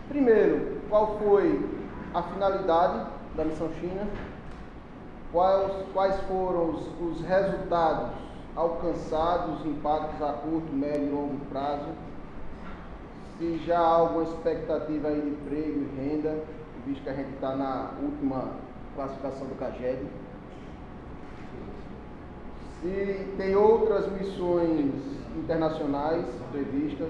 Primeiro, qual foi a finalidade da missão China? Quais foram os resultados alcançados, impactos a curto, médio e longo prazo? Se já há alguma expectativa aí de emprego e renda, visto que a gente está na última classificação do CAGED. Se tem outras missões internacionais previstas.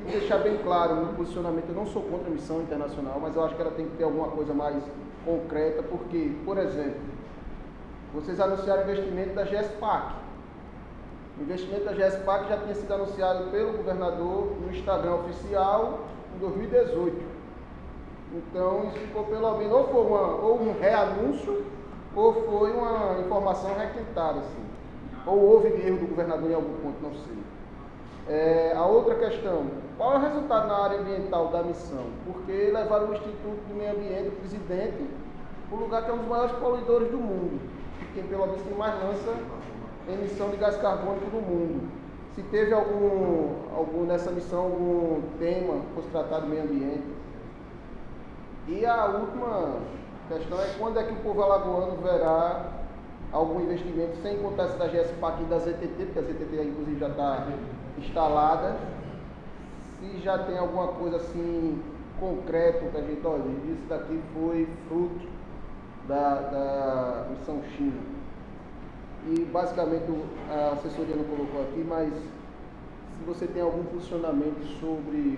E deixar bem claro, no posicionamento, eu não sou contra a missão internacional, mas eu acho que ela tem que ter alguma coisa mais concreta, porque, por exemplo, vocês anunciaram o investimento da GESPAC. O investimento da GESPAC já tinha sido anunciado pelo governador no Instagram oficial em 2018. Então, isso ficou pelo menos, ou um reanúncio, ou foi uma informação requentada, assim. Ou houve erro do governador em algum ponto, não sei. A outra questão, qual é o resultado na área ambiental da missão? Porque levaram o Instituto do Meio Ambiente, o presidente, para um lugar que é um dos maiores poluidores do mundo, quem pelo menos tem mais lança emissão de gás carbônico no mundo. Se teve nessa missão algum tema que fosse tratado do meio ambiente. E a última questão é quando é que o povo alagoano verá algum investimento, sem contar essa da GESPAC e da ZTT, porque a ZTT inclusive já está instalada, se já tem alguma coisa assim concreta que a gente, olha, isso daqui foi fruto da missão China. E basicamente a assessoria não colocou aqui, mas se você tem algum posicionamento sobre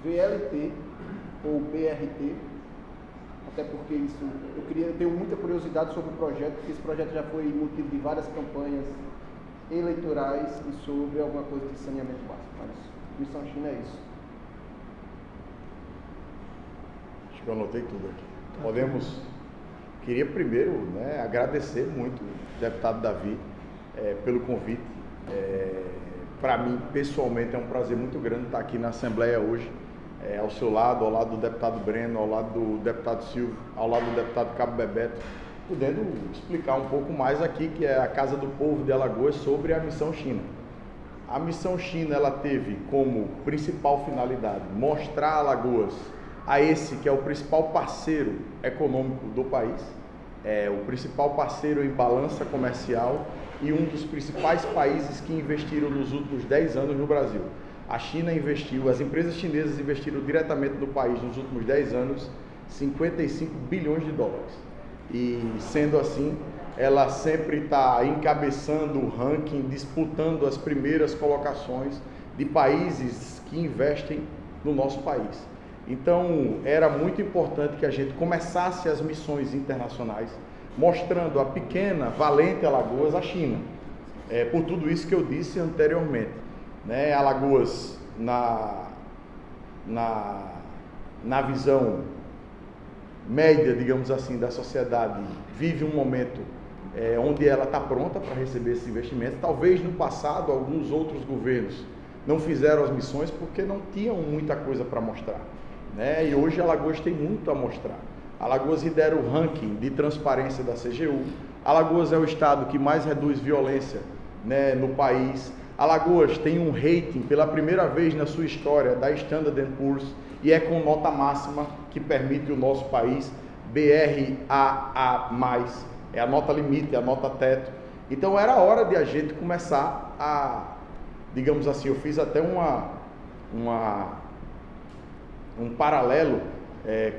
VLT ou BRT, até porque isso, eu tenho muita curiosidade sobre o projeto, porque esse projeto já foi motivo de várias campanhas eleitorais e sobre alguma coisa de saneamento básico. Mas missão China é isso. Acho que eu anotei tudo aqui. Queria primeiro agradecer muito o deputado Davi pelo convite. Para mim, pessoalmente, é um prazer muito grande estar aqui na Assembleia hoje, ao seu lado, ao lado do deputado Breno, ao lado do deputado Silvio, ao lado do deputado Cabo Bebeto, podendo explicar um pouco mais aqui, que é a Casa do Povo de Alagoas, sobre a missão China. A missão China, ela teve como principal finalidade mostrar Alagoas a esse que é o principal parceiro econômico do país, o principal parceiro em balança comercial e um dos principais países que investiram nos últimos 10 anos no Brasil. A China investiu, as empresas chinesas investiram diretamente no país nos últimos 10 anos 55 bilhões de dólares. E sendo assim, ela sempre está encabeçando o ranking, disputando as primeiras colocações de países que investem no nosso país. Então, era muito importante que a gente começasse as missões internacionais, mostrando a pequena, valente Alagoas à China. Por tudo isso que eu disse anteriormente. Alagoas, na visão média, digamos assim, da sociedade, vive um momento onde ela está pronta para receber esse investimento. Talvez no passado, alguns outros governos não fizeram as missões porque não tinham muita coisa para mostrar. E hoje Alagoas tem muito a mostrar. Alagoas lidera o ranking de transparência da CGU. Alagoas é o estado que mais reduz violência no país. Alagoas tem um rating pela primeira vez na sua história da Standard & Poor's e é com nota máxima que permite o nosso país BRAA+, é a nota limite, é a nota teto. Então era hora de a gente começar a, digamos assim, eu fiz até um paralelo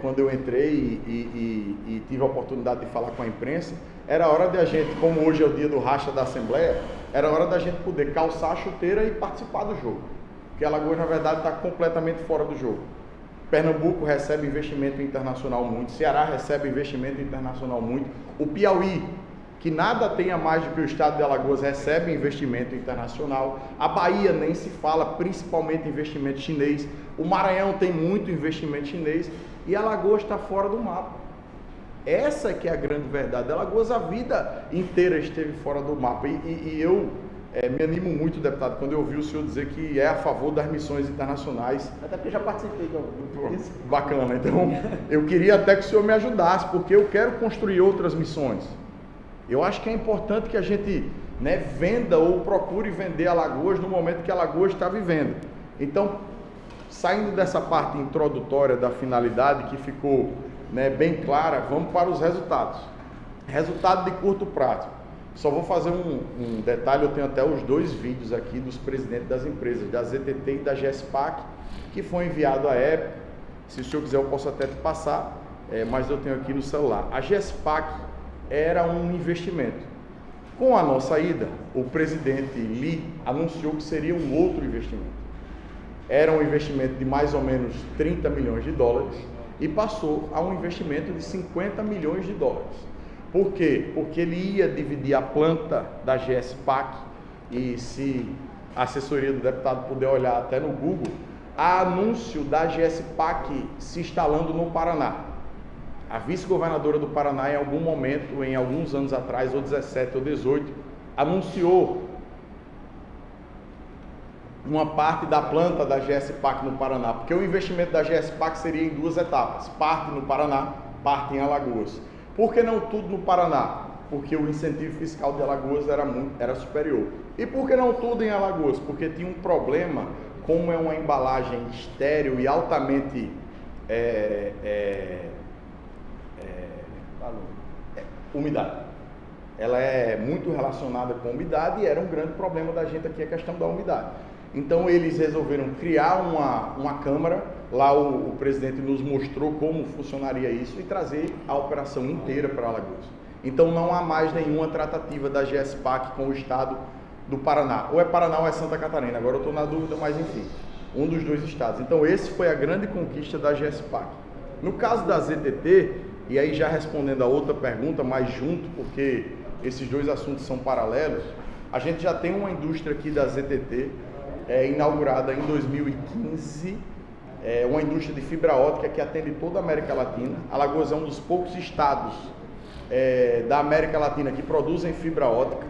quando eu entrei e tive a oportunidade de falar com a imprensa. Era hora de a gente, como hoje é o dia do racha da Assembleia, era hora da gente poder calçar a chuteira e participar do jogo. Porque Alagoas, na verdade, está completamente fora do jogo. Pernambuco recebe investimento internacional muito, Ceará recebe investimento internacional muito, o Piauí, que nada tem a mais do que o estado de Alagoas, recebe investimento internacional, a Bahia nem se fala, principalmente investimento chinês, o Maranhão tem muito investimento chinês e Alagoas está fora do mapa. Essa que é a grande verdade. Alagoas a vida inteira esteve fora do mapa e eu me animo muito, deputado, quando eu ouvi o senhor dizer que é a favor das missões internacionais. Até porque já participei de algumas. Bacana, então eu queria até que o senhor me ajudasse, porque eu quero construir outras missões. Eu acho que é importante que a gente venda ou procure vender Alagoas no momento que Alagoas está vivendo. Então, Saindo dessa parte introdutória da finalidade, que ficou, né, bem clara, vamos para os resultados. Resultado de curto prazo. Só vou fazer um detalhe, eu tenho até os 2 vídeos aqui dos presidentes das empresas, da ZTT e da GESPAC, que foi enviado à época. Se o senhor quiser eu posso até te passar, mas eu tenho aqui no celular. A GESPAC era um investimento. Com a nossa ida, o presidente Lee anunciou que seria um outro investimento. Era um investimento de mais ou menos 30 milhões de dólares e passou a um investimento de 50 milhões de dólares. Por quê? Porque ele ia dividir a planta da GESPAC e, se a assessoria do deputado puder olhar até no Google, há anúncio da GESPAC se instalando no Paraná. A vice-governadora do Paraná, em algum momento, em alguns anos atrás, ou 17 ou 18, anunciou uma parte da planta da GESPAC no Paraná, porque o investimento da GESPAC seria em 2 etapas, parte no Paraná, parte em Alagoas. Por que não tudo no Paraná? Porque o incentivo fiscal de Alagoas era superior. E por que não tudo em Alagoas? Porque tinha um problema, como é uma embalagem estéril e altamente umidade. Ela é muito relacionada com a umidade e era um grande problema da gente aqui a questão da umidade. Então eles resolveram criar uma câmara, lá o presidente nos mostrou como funcionaria isso e trazer a operação inteira para Alagoas. Então não há mais nenhuma tratativa da GESPAC com o estado do Paraná. Ou é Paraná ou é Santa Catarina, agora eu estou na dúvida, mas enfim, um dos 2 estados. Então esse foi a grande conquista da GESPAC. No caso da ZTT, e aí já respondendo a outra pergunta, mas junto, porque esses 2 assuntos são paralelos, a gente já tem uma indústria aqui da ZTT, inaugurada em 2015, uma indústria de fibra óptica que atende toda a América Latina. Alagoas é um dos poucos estados da América Latina que produzem fibra óptica.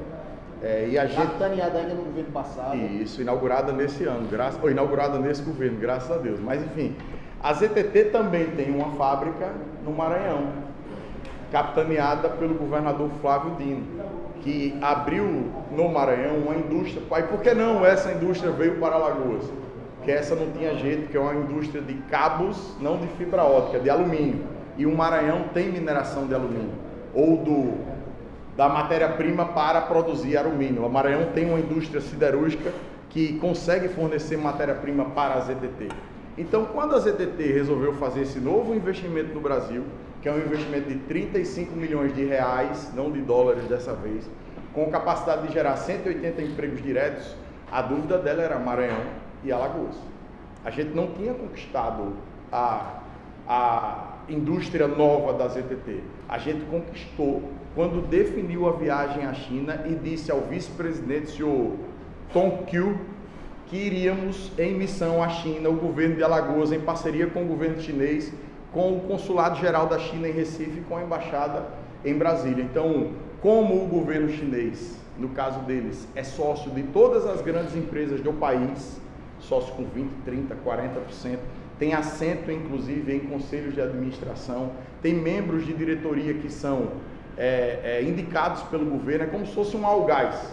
E a gente... Capitaneada ainda no governo passado. Isso, inaugurada nesse ano, inaugurada nesse governo, graças a Deus. Mas enfim, a ZTT também tem uma fábrica no Maranhão, capitaneada pelo governador Flávio Dino, que abriu no Maranhão uma indústria. Pai, por que não essa indústria veio para Alagoas? Porque essa não tinha jeito, que é uma indústria de cabos, não de fibra óptica, de alumínio. E o Maranhão tem mineração de alumínio, ou da matéria-prima para produzir alumínio. O Maranhão tem uma indústria siderúrgica que consegue fornecer matéria-prima para a ZTT. Então, quando a ZTT resolveu fazer esse novo investimento no Brasil, que é um investimento de 35 milhões de reais, não de dólares dessa vez, com capacidade de gerar 180 empregos diretos, a dúvida dela era Maranhão e Alagoas. A gente não tinha conquistado a indústria nova da ZTT. A gente conquistou quando definiu a viagem à China e disse ao vice-presidente, senhor Tom Qiu, que iríamos em missão à China, o governo de Alagoas, em parceria com o governo chinês, com o Consulado-Geral da China em Recife e com a Embaixada em Brasília. Então, como o governo chinês, no caso deles, é sócio de todas as grandes empresas do país, sócio com 20%, 30%, 40%, tem assento, inclusive, em conselhos de administração, tem membros de diretoria que são indicados pelo governo, é como se fosse um algás.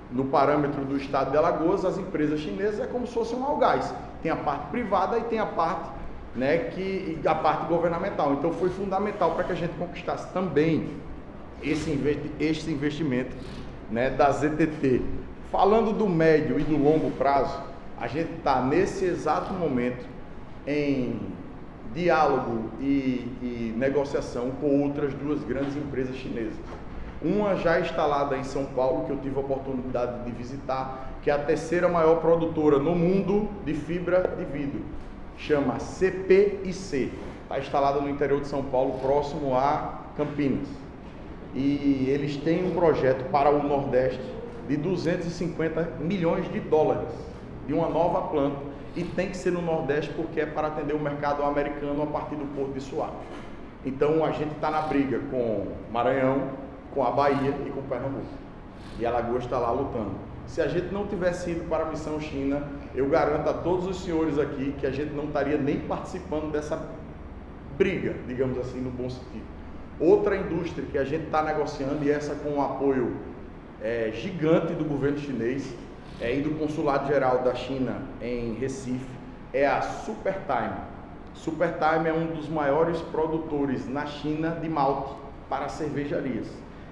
No parâmetro do estado de Alagoas, as empresas chinesas é como se fosse um algás. Tem a parte privada e tem a parte, a parte governamental. Então foi fundamental para que a gente conquistasse também esse investimento, da ZTT. Falando do médio e do longo prazo, a gente está nesse exato momento em diálogo e negociação com outras 2 grandes empresas chinesas. Uma já instalada em São Paulo, que eu tive a oportunidade de visitar, que é a 3ª maior produtora no mundo de fibra de vidro. Chama CPIC. Está instalada no interior de São Paulo, próximo a Campinas. E eles têm um projeto para o Nordeste de 250 milhões de dólares, de uma nova planta. E tem que ser no Nordeste porque é para atender o mercado americano a partir do Porto de Suape. Então a gente está na briga com Maranhão, com a Bahia e com Pernambuco. E Alagoas está lá lutando. Se a gente não tivesse ido para a missão China, eu garanto a todos os senhores aqui que a gente não estaria nem participando dessa briga, digamos assim, no bom sentido. Outra indústria que a gente está negociando, e essa com um apoio gigante do governo chinês, e do Consulado Geral da China em Recife, é a Supertime. Supertime é um dos maiores produtores na China de malte para cervejarias.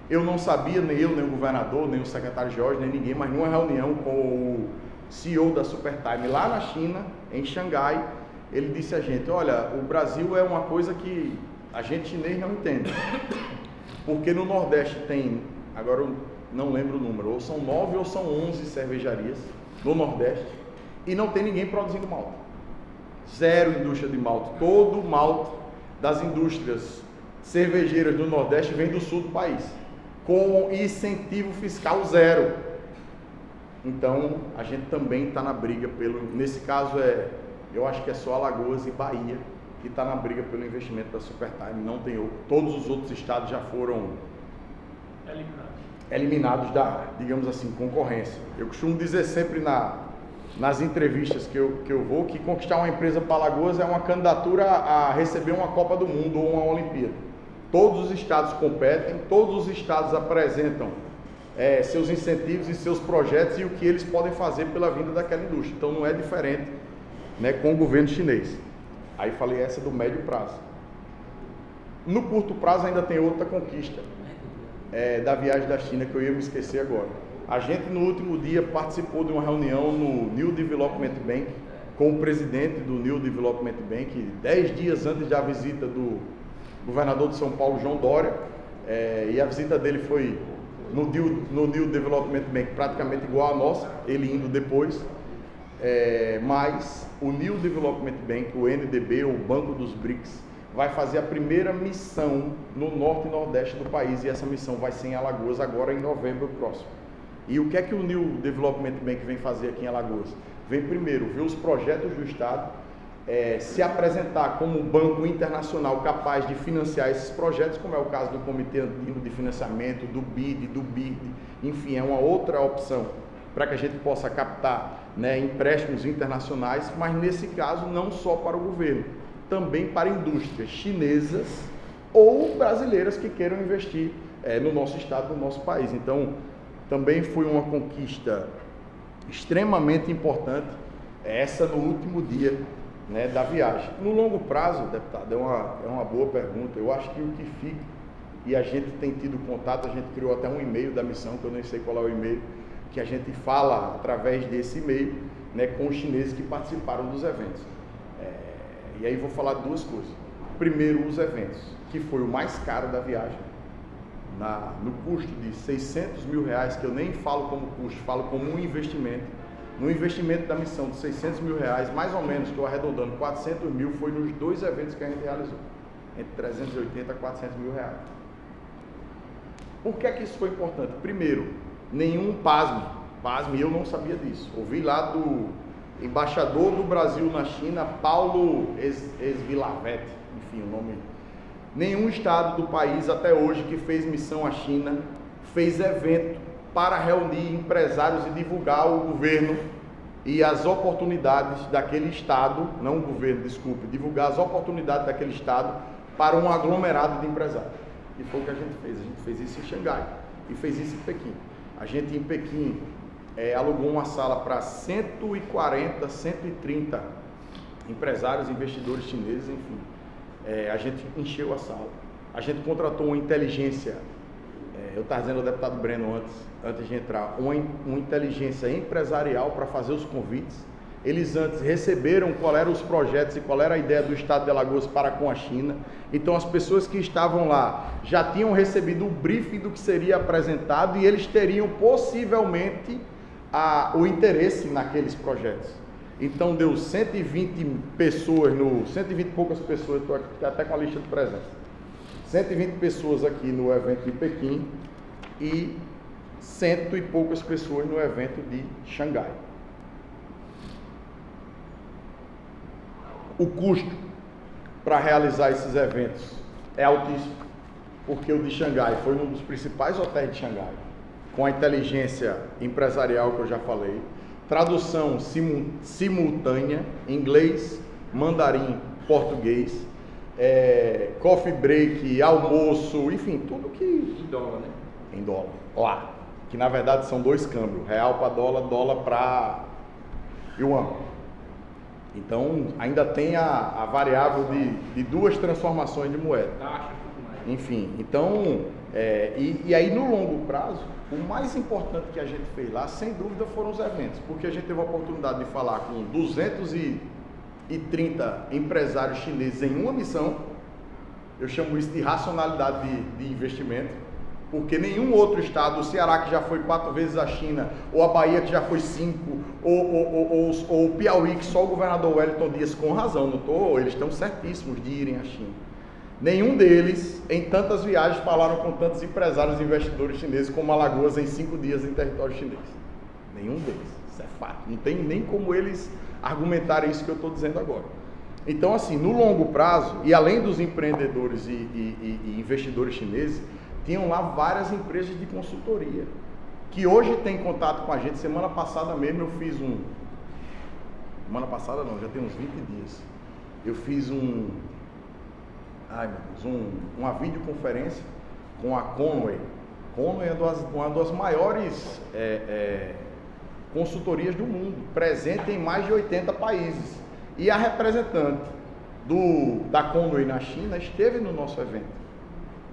Eu não sabia, nem eu, nem o governador, nem o secretário Jorge, nem ninguém, mas numa reunião com o CEO da Supertime lá na China, em Xangai, ele disse a gente, olha, o Brasil é uma coisa que a gente chinês não entende. Porque no Nordeste tem, agora eu não lembro o número, ou são 9 ou são 11 cervejarias no Nordeste, e não tem ninguém produzindo malte. Zero indústria de malte. Todo o malte das indústrias cervejeiras do Nordeste vem do sul do país, com incentivo fiscal zero. Então, a gente também está na briga nesse caso eu acho que é só Alagoas e Bahia que está na briga pelo investimento da Supertime, não tem outro. Todos os outros estados já foram eliminados da, digamos assim, concorrência. Eu costumo dizer sempre nas entrevistas que eu vou, que conquistar uma empresa para Alagoas é uma candidatura a receber uma Copa do Mundo ou uma Olimpíada. Todos os estados competem, todos os estados apresentam seus incentivos e seus projetos e o que eles podem fazer pela vinda daquela indústria. Então não é diferente, né, com o governo chinês. Aí falei essa do médio prazo. No curto prazo ainda tem outra conquista da viagem da China que eu ia me esquecer agora. A gente no último dia participou de uma reunião no New Development Bank com o presidente do New Development Bank, 10 dias antes da visita do governador de São Paulo, João Dória, e a visita dele foi no New Development Bank praticamente igual a nossa, ele indo depois, mas o New Development Bank, o NDB, o Banco dos BRICS, vai fazer a primeira missão no norte e nordeste do país, e essa missão vai ser em Alagoas agora em novembro próximo. E o que é que o New Development Bank vem fazer aqui em Alagoas? Vem primeiro ver os projetos do Estado, se apresentar como um banco internacional capaz de financiar esses projetos, como é o caso do Comitê Andino de Financiamento, do BID, do BID, enfim, é uma outra opção para que a gente possa captar, né, empréstimos internacionais, mas nesse caso não só para o governo, também para indústrias chinesas ou brasileiras que queiram investir no nosso estado, no nosso país. Então, também foi uma conquista extremamente importante, essa no último dia, né, da viagem. No longo prazo, deputado, é uma boa pergunta. Eu acho que o que fica, e a gente tem tido contato, a gente criou até um e-mail da missão, que eu nem sei qual é o e-mail, que a gente fala através desse e-mail, né, com os chineses que participaram dos eventos. E aí vou falar duas coisas. Primeiro, os eventos, que foi o mais caro da viagem, no custo de R$600 mil, que eu nem falo como custo, falo como um investimento. No investimento da missão de R$600 mil, mais ou menos, estou arredondando, 400 mil foi nos dois eventos que a gente realizou, entre 380 a 400 mil reais. Por que é que isso foi importante? Primeiro, pasme, eu não sabia disso. Ouvi lá do embaixador do Brasil na China, Paulo Esvilavete, enfim, o nome. Nenhum estado do país até hoje que fez missão à China fez evento para reunir empresários e divulgar o governo e as oportunidades daquele estado, não o governo, desculpe, divulgar as oportunidades daquele estado para um aglomerado de empresários. E foi o que a gente fez isso em Xangai e fez isso em Pequim. A gente em Pequim alugou uma sala para 140, 130 empresários, investidores chineses, enfim. A gente encheu a sala. A gente contratou uma inteligência, eu estava dizendo ao deputado Breno antes de entrar, uma inteligência empresarial para fazer os convites. Eles antes receberam qual eram os projetos e qual era a ideia do Estado de Alagoas para com a China. Então as pessoas que estavam lá já tinham recebido o briefing do que seria apresentado e eles teriam possivelmente o interesse naqueles projetos. Então deu 120 pessoas, 120 e poucas pessoas, estou aqui até com a lista de presença, 120 pessoas aqui no evento de Pequim e 100 e poucas pessoas no evento de Xangai. O custo para realizar esses eventos é altíssimo, porque o de Xangai foi um dos principais hotéis de Xangai, com a inteligência empresarial que eu já falei, tradução simultânea, inglês, mandarim, português, coffee break, almoço, enfim, tudo que... Em dólar, né? Em dólar, lá. Que na verdade são dois câmbios, real para dólar, dólar para yuan. Então, ainda tem a variável de duas transformações de moeda. Enfim, então, e aí no longo prazo, o mais importante que a gente fez lá, sem dúvida, foram os eventos, porque a gente teve a oportunidade de falar com 230 empresários chineses em uma missão. Eu chamo isso de racionalidade de investimento, porque nenhum outro estado, o Ceará que já foi 4 vezes à China, ou a Bahia que já foi 5, ou o Piauí que só o governador Wellington Dias, com razão, eles estão certíssimos de irem à China. Nenhum deles, em tantas viagens, falaram com tantos empresários e investidores chineses como Alagoas em 5 dias em território chinês. Nenhum deles, isso é fato. Não tem nem como eles argumentarem isso que eu estou dizendo agora. Então, assim, no longo prazo, e além dos empreendedores e investidores chineses, tinham lá várias empresas de consultoria, que hoje têm contato com a gente. Semana passada mesmo eu fiz semana passada não, já tem uns 20 dias. Eu fiz uma videoconferência com a Conway. Conway é uma das maiores consultorias do mundo, presente em mais de 80 países. E a representante da Conway na China esteve no nosso evento.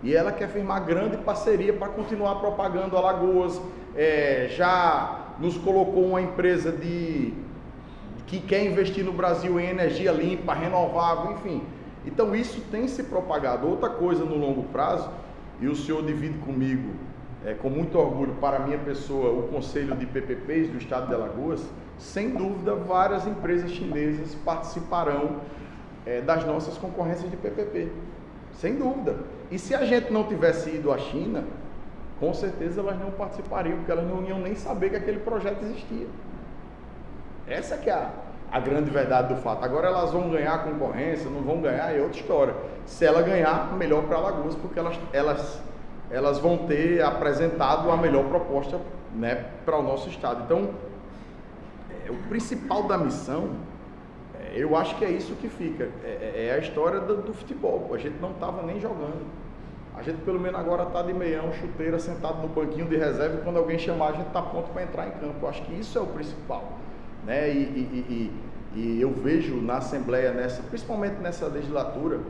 E ela quer firmar grande parceria para continuar propagando Alagoas. Já nos colocou uma empresa que quer investir no Brasil em energia limpa, renovável, enfim. Então isso tem se propagado. Outra coisa no longo prazo, e o senhor divide comigo, com muito orgulho, para a minha pessoa, o Conselho de PPPs do Estado de Alagoas, sem dúvida várias empresas chinesas participarão das nossas concorrências de PPP. Sem dúvida. E se a gente não tivesse ido à China, com certeza elas não participariam, porque elas não iam nem saber que aquele projeto existia. Essa que é a grande verdade do fato. Agora elas vão ganhar a concorrência, não vão ganhar, é outra história. Se ela ganhar, melhor para Alagoas, porque elas vão ter apresentado a melhor proposta, né, para o nosso estado. Então, o principal da missão, eu acho que é isso que fica, é a história do futebol. A gente não estava nem jogando. A gente pelo menos agora está de meião, chuteira, sentado no banquinho de reserva, e quando alguém chamar a gente está pronto para entrar em campo. Eu acho que isso é o principal, né? E eu vejo na Assembleia, principalmente nessa legislatura,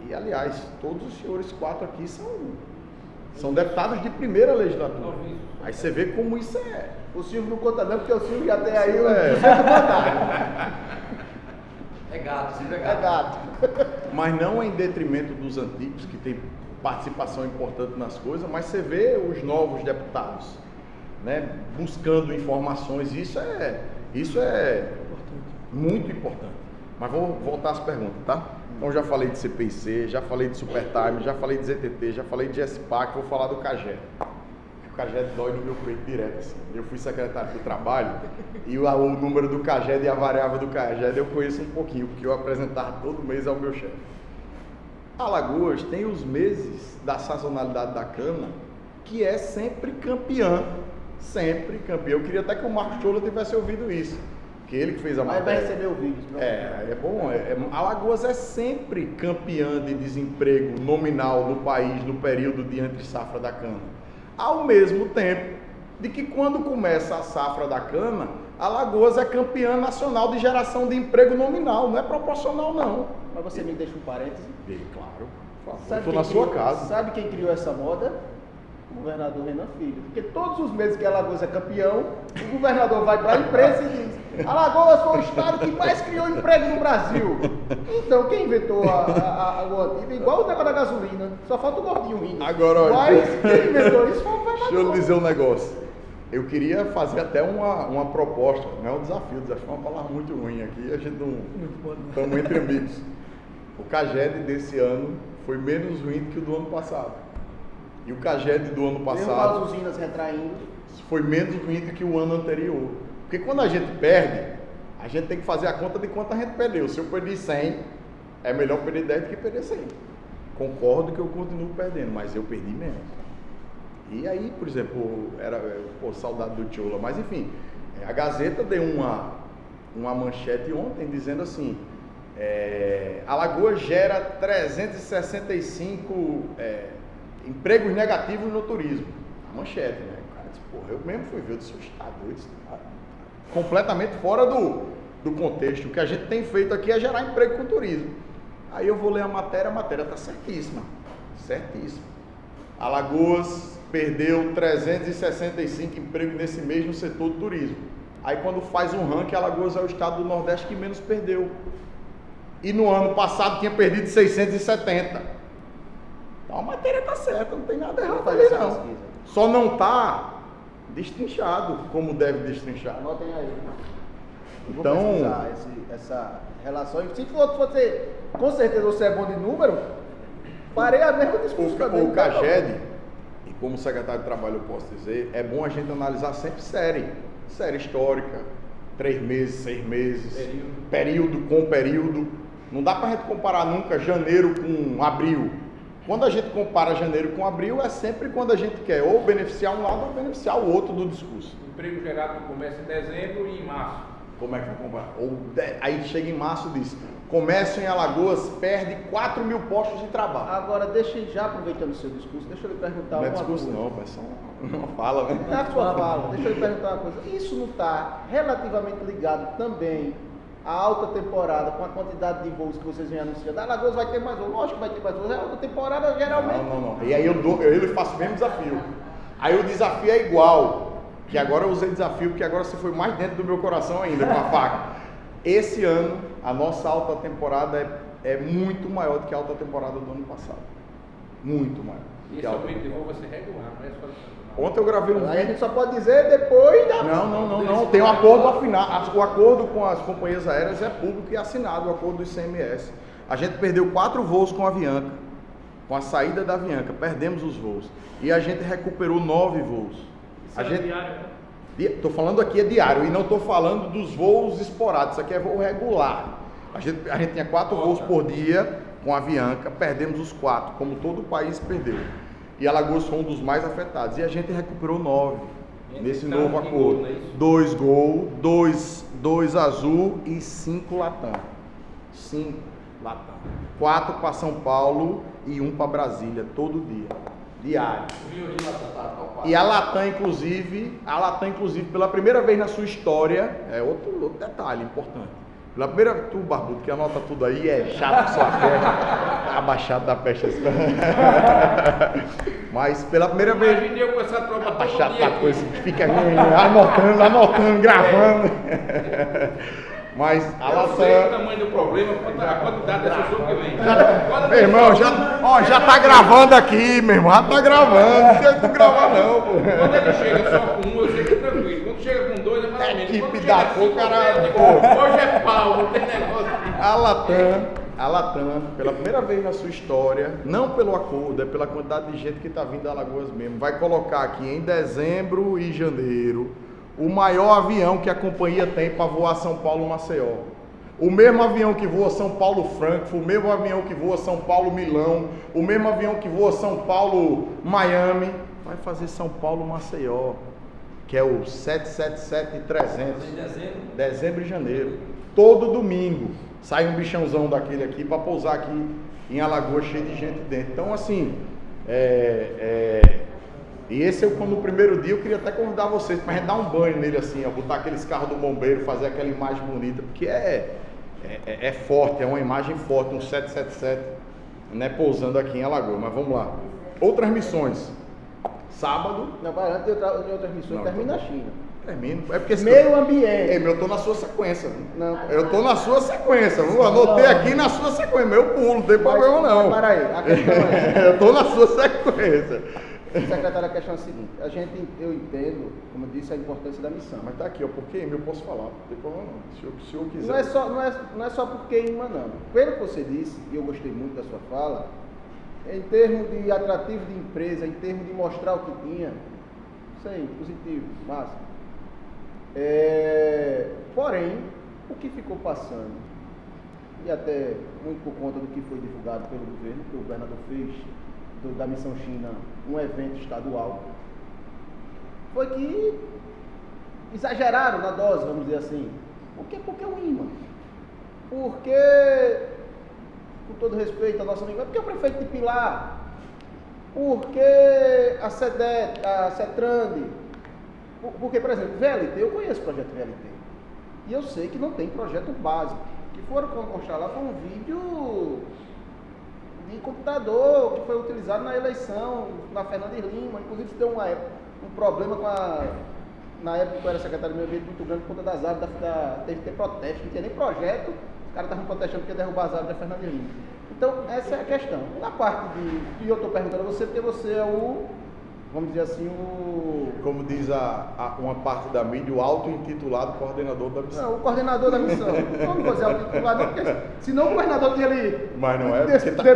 e aliás, todos os senhores 4 aqui são deputados de primeira legislatura. Aí você vê como isso é. O Silvio não conta não, porque o Silvio já tem aí o É gato, Silvio é É gato. Mas não em detrimento dos antigos, que tem participação importante nas coisas, mas você vê os novos deputados, né, buscando informações. Isso é muito importante. Mas vou voltar às perguntas, tá? Então já falei de CPIC, já falei de Supertime, já falei de ZTT, já falei de SPAC, vou falar do CAGED. O CAGED dói no meu peito direto, assim. Eu fui secretário do trabalho e o número do CAGED e a variável do CAGED eu conheço um pouquinho, porque eu apresentava todo mês ao meu chefe. Alagoas tem os meses da sazonalidade da cana, que é sempre campeã. Sempre campeã. Eu queria até que o Marcos Chola tivesse ouvido isso, que ele que fez a matéria. Mas vai receber o vídeo. É bom. Alagoas é sempre campeã de desemprego nominal no país no período de entre-safra da cana. Ao mesmo tempo de que quando começa a safra da cana, Alagoas é campeã nacional de geração de emprego nominal, não é proporcional não. Mas você me deixa um parêntese? Claro. Estou na sua casa. Sabe quem criou essa moda? O governador Renan Filho. Porque todos os meses que Alagoas é campeão, o governador vai para a imprensa e diz: Alagoas foi o estado que mais criou emprego no Brasil. Então, quem inventou a moda? Igual o negócio da gasolina, só falta o gordinho rindo. Agora, olha, mas quem inventou isso foi o governador. Deixa eu lhe dizer um negócio. Eu queria fazer até uma proposta, não é um desafio é uma palavra muito ruim aqui, a gente não estamos entre amigos. O CAGED desse ano foi menos ruim do que o do ano passado. E o CAGED do ano passado as usinas retraindo, foi menos ruim do que o ano anterior. Porque quando a gente perde, a gente tem que fazer a conta de quanto a gente perdeu. Se eu perdi 100, é melhor perder 10 do que perder 100. Concordo que eu continuo perdendo, mas eu perdi menos. E aí, por exemplo, saudade do Tiola, mas enfim, a Gazeta deu uma manchete ontem dizendo assim: Alagoas gera 365 empregos negativos no turismo. A manchete, né? O cara disse: porra, eu mesmo fui ver, eu disse: está doido, completamente fora do contexto. O que a gente tem feito aqui é gerar emprego com turismo. Aí eu vou ler a matéria está certíssima. Certíssima. Alagoas perdeu 365 empregos nesse mês no setor do turismo. Aí quando faz um ranking, Alagoas é o estado do Nordeste que menos perdeu. E no ano passado tinha perdido 670. Então a matéria está certa, não tem nada errado ali não. Só não está destrinchado como deve destrinchar. Anotem aí. Eu vou Então, pesquisar essa relação. E se você, com certeza você é bom de número, farei a mesma discussão também. o CAGED, e como secretário de Trabalho eu posso dizer, é bom a gente analisar sempre série histórica, 3 meses, 6 meses, período com período. Não dá para a gente comparar nunca janeiro com abril. Quando a gente compara janeiro com abril, é sempre quando a gente quer ou beneficiar um lado ou beneficiar o outro do discurso. Emprego gerado começa em dezembro e em março. Como é que vai comparar? Aí chega em março e diz, comércio em Alagoas perde 4 mil postos de trabalho. Agora, já aproveitando o seu discurso, deixa eu lhe perguntar Não é uma discurso coisa. não, é só uma fala, né? Na sua fala, deixa eu lhe perguntar uma coisa. Isso não está relativamente ligado também à alta temporada, com a quantidade de voos que vocês vêm anunciando? A Alagoas vai ter mais voos, lógico que vai ter mais voos. A alta temporada geralmente... Não. E aí eu faço o mesmo desafio. Aí o desafio é igual. Que agora eu usei desafio, porque agora você foi mais dentro do meu coração ainda, com a faca. Esse ano, a nossa alta temporada é muito maior do que a alta temporada do ano passado. Muito maior. E esse aumento de voo vai ser regular, não é só sazonal. Ontem eu gravei um Aí a vídeo. gente só pode dizer depois da... Não. Tem um acordo afinado. O acordo com as companhias aéreas é público e assinado, o acordo do ICMS. A gente perdeu 4 voos com a Avianca. Com a saída da Avianca, perdemos os voos. E a gente recuperou 9 voos. Isso é diário, né? Estou falando aqui é diário e não estou falando dos voos esporádicos, isso aqui é voo regular. A gente tinha 4 voos por dia com a Avianca, perdemos os 4, como todo o país perdeu. E Alagoas foi um dos mais afetados. E a gente recuperou 9 nesse novo acordo. 2 Gol, 2 Azul e 5 Latam. 5 Latam. 4 para São Paulo e 1 para Brasília, todo dia. Diário. E a Latam, inclusive, pela primeira vez na sua história, é outro detalhe importante. Pela primeira vez, tu, Barbudo, que anota tudo aí, é chato que sua peste, abaixado da peste. Mas pela primeira vez. Imagina eu com essa tropa Abaixado todo dia da aqui. coisa, fica anotando, gravando. Mas a Eu sei o Latam. tamanho do problema, a quantidade de pessoas que vem. Meu irmão, já tá gravando aqui, meu irmão, já tá gravando, não tem que gravar não, pô. Quando ele chega só com um, eu sei que é tranquilo. Quando chega com 2, é mais ou menos. Equipe Quando da chega porra, assim, caralho, eu digo, pô. hoje é pau, não tem negócio. A Latam, pela primeira vez na sua história, não pelo acordo, é pela quantidade de gente que está vindo a Alagoas mesmo, vai colocar aqui em dezembro e janeiro o maior avião que a companhia tem para voar São Paulo-Maceió. O mesmo avião que voa São Paulo-Frankfurt, o mesmo avião que voa São Paulo-Milão, o mesmo avião que voa São Paulo-Miami, vai fazer São Paulo-Maceió, que é o 777-300. Em dezembro. Dezembro e janeiro. Todo domingo sai um bichãozão daquele aqui para pousar aqui em Alagoas cheio de gente dentro. Então, assim, e esse é quando no primeiro dia eu queria até convidar vocês para a gente dar um banho nele assim, ó, botar aqueles carros do bombeiro, fazer aquela imagem bonita, porque é forte, é uma imagem forte, um 777, né, pousando aqui em Alagoas. Mas vamos lá. Outras missões. Sábado. Não, vai antes de outras missões, Não, termina tá a China. Termino. É porque Meio ambiente. eu tô na sua sequência. Não. Eu tô na sua sequência. Eu anotei aqui na sua sequência. Meu pulo, não tem problema não. Mas peraí, a questão é... Eu tô na sua sequência. Secretário, a questão é a seguinte, eu entendo, como eu disse, a importância da missão. Mas tá aqui, ó, porque eu posso falar, não tem problema não. Se o senhor quiser. Não é só porque imã, não. Pelo que você disse, e eu gostei muito da sua fala, em termos de atrativo de empresa, em termos de mostrar o que tinha, isso aí, positivo, massa. Porém, o que ficou passando, e até muito por conta do que foi divulgado pelo governo, que o governador fez da Missão China um evento estadual, foi que exageraram na dose, vamos dizer assim. Por quê? Porque é um imã. Porque, com todo respeito à nossa amiga, porque o prefeito de Pilar, porque a CETRAND, porque, por exemplo, VLT, eu conheço o projeto VLT. E eu sei que não tem projeto básico. O que foram mostrar lá foi um vídeo de computador que foi utilizado na eleição, na Fernanda Lima. Inclusive, deu um problema na época que eu era secretário do meio ambiente muito grande por conta das árvores, teve que ter protesto, não tinha nem projeto, os caras estavam protestando porque derrubar as árvores da Fernanda Lima. Então, essa é a questão. Na parte que eu estou perguntando a você, porque você é vamos dizer assim, como diz uma parte da mídia, o auto-intitulado coordenador da missão. Não, o coordenador da missão. Vamos fazer auto-intitulado, não, porque senão o coordenador tinha ali. Mas não é, porque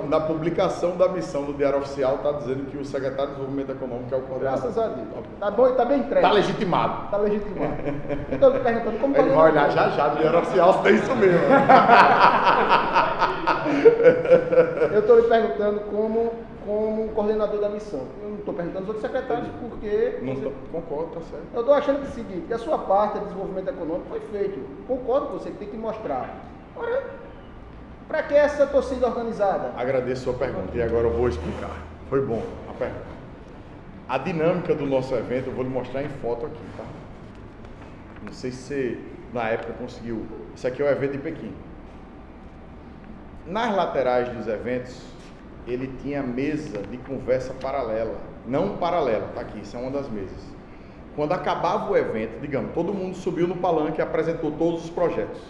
na publicação da missão do Diário Oficial está dizendo que o secretário de Desenvolvimento Econômico é o coordenador. Graças a Deus. Tá bom, tá bem entregue. Está legitimado. Está legitimado. Então, eu perguntando como Ele vai olhar já do Diário Oficial se tem isso mesmo. Eu estou lhe perguntando como coordenador da missão. Eu não estou perguntando aos outros secretários porque... Concordo, tá certo. Eu estou achando que é o seguinte, que a sua parte de desenvolvimento econômico foi feito. Concordo com você que tem que mostrar. Agora, para que essa torcida organizada? Agradeço a sua pergunta e agora eu vou explicar. Foi bom a pergunta. A dinâmica do nosso evento eu vou lhe mostrar em foto aqui, tá? Não sei se você, na época, conseguiu. Isso aqui é o evento de Pequim. Nas laterais dos eventos, ele tinha mesa de conversa paralela. Não paralela, tá aqui, isso é uma das mesas. Quando acabava o evento, digamos, todo mundo subiu no palanque e apresentou todos os projetos.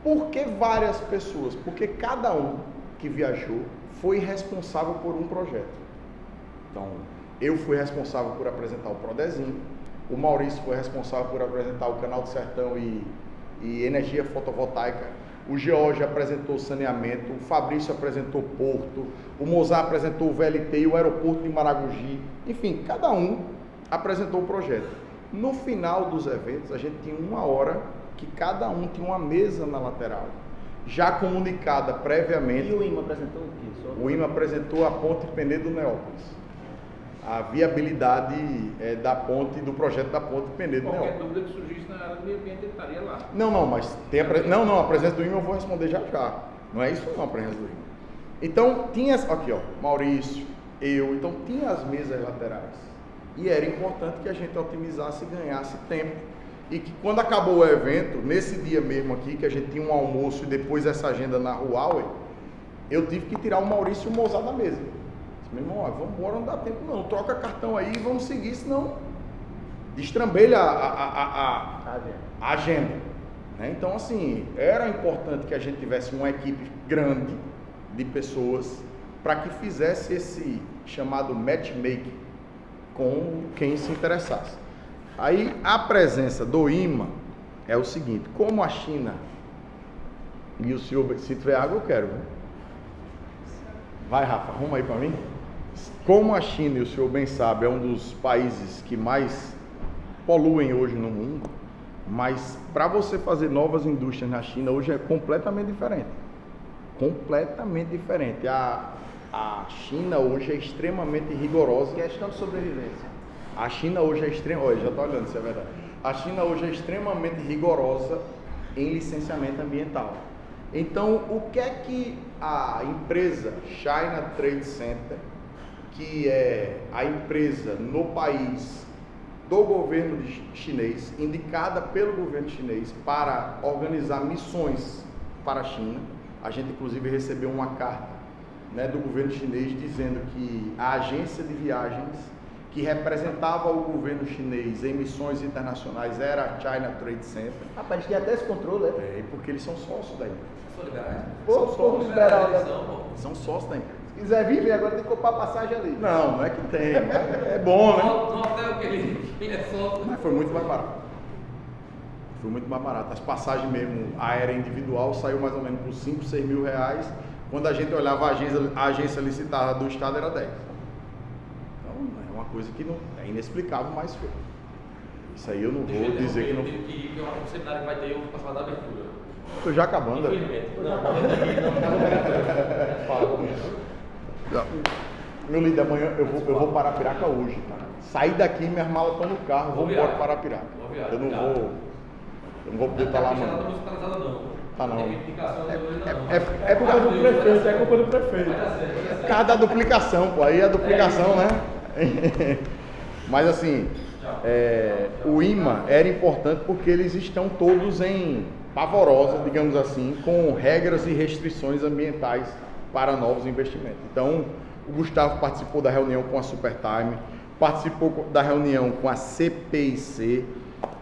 Por que várias pessoas? Porque cada um que viajou foi responsável por um projeto. Então, eu fui responsável por apresentar o Prodesim, o Maurício foi responsável por apresentar o Canal do Sertão e energia fotovoltaica. O George apresentou saneamento, o Fabrício apresentou porto, o Mozart apresentou o VLT e o aeroporto de Maragogi. Enfim, cada um apresentou o projeto. No final dos eventos, a gente tinha 1 hora que cada um tinha uma mesa na lateral, já comunicada previamente. E o IMA apresentou o quê? O IMA apresentou a ponte Penedo Neópolis. A viabilidade da ponte, do projeto da ponte Penedo Neópolis. Qualquer dúvida que surgisse na área do meio ambiente, ele estaria lá. Não, mas tem a presença do IMA eu vou responder já. Não é isso não, a presença do IMA. Então, tinha, aqui ó, Maurício, eu, então tinha as mesas laterais. E era importante que a gente otimizasse e ganhasse tempo. E que quando acabou o evento, nesse dia mesmo aqui, que a gente tinha um almoço e depois essa agenda na Huawei, eu tive que tirar o Maurício e o Mozart da mesa. Meu irmão, vamos embora, não dá tempo não, troca cartão aí e vamos seguir, senão destrambelha a agenda. Né? Então, assim, era importante que a gente tivesse uma equipe grande de pessoas para que fizesse esse chamado matchmaking com quem se interessasse. Aí, a presença do IMA é o seguinte, como a China, e o senhor, se tiver água eu quero, viu? Vai, Rafa, arruma aí para mim. Como a China, e o senhor bem sabe, é um dos países que mais poluem hoje no mundo, mas para você fazer novas indústrias na China hoje é completamente diferente. Completamente diferente. A China hoje é extremamente rigorosa. Questão de sobrevivência. A China hoje é extremamente... Olha, já está olhando se é verdade. A China hoje é extremamente rigorosa em licenciamento ambiental. Então, o que é que a empresa China Trade Center, que é a empresa no país do governo chinês, indicada pelo governo chinês para organizar missões para a China, a gente inclusive recebeu uma carta, né, do governo chinês dizendo que a agência de viagens que representava o governo chinês em missões internacionais era a China Trade Center. Rapaz, tem até esse controle, né? É, porque eles são sócios da empresa. Povo liberal, né? São sócios da empresa. Se quiser vir, vem agora, tem que comprar passagem ali. Não é que tem, é bom, né? No hotel que ele é sócio. Mas foi muito mais barato. Foi muito mais barato. As passagens mesmo, aérea individual, saiu mais ou menos por 5, 6 mil reais. Quando a gente olhava a agência licitada do Estado era 10. Então, é uma coisa que não, é inexplicável, mas foi. Isso aí eu não vou dizer que não foi. Que é um seminário que vai ter, eu vou passar da abertura. Estou já acabando. Meu líder, amanhã eu vou para Arapiraca hoje, tá? Sair daqui, minhas malas estão no carro, vou embora para Arapiraca. Eu não vou poder estar lá amanhã. Não está atrasada não. Tá não. É culpa do prefeito, é culpa do prefeito. Cada duplicação, pô, aí a duplicação, né? Mas assim, o IMA era importante porque eles estão todos em pavorosa, digamos assim, com regras e restrições ambientais para novos investimentos. Então, o Gustavo participou da reunião com a Supertime, participou da reunião com a CPIC,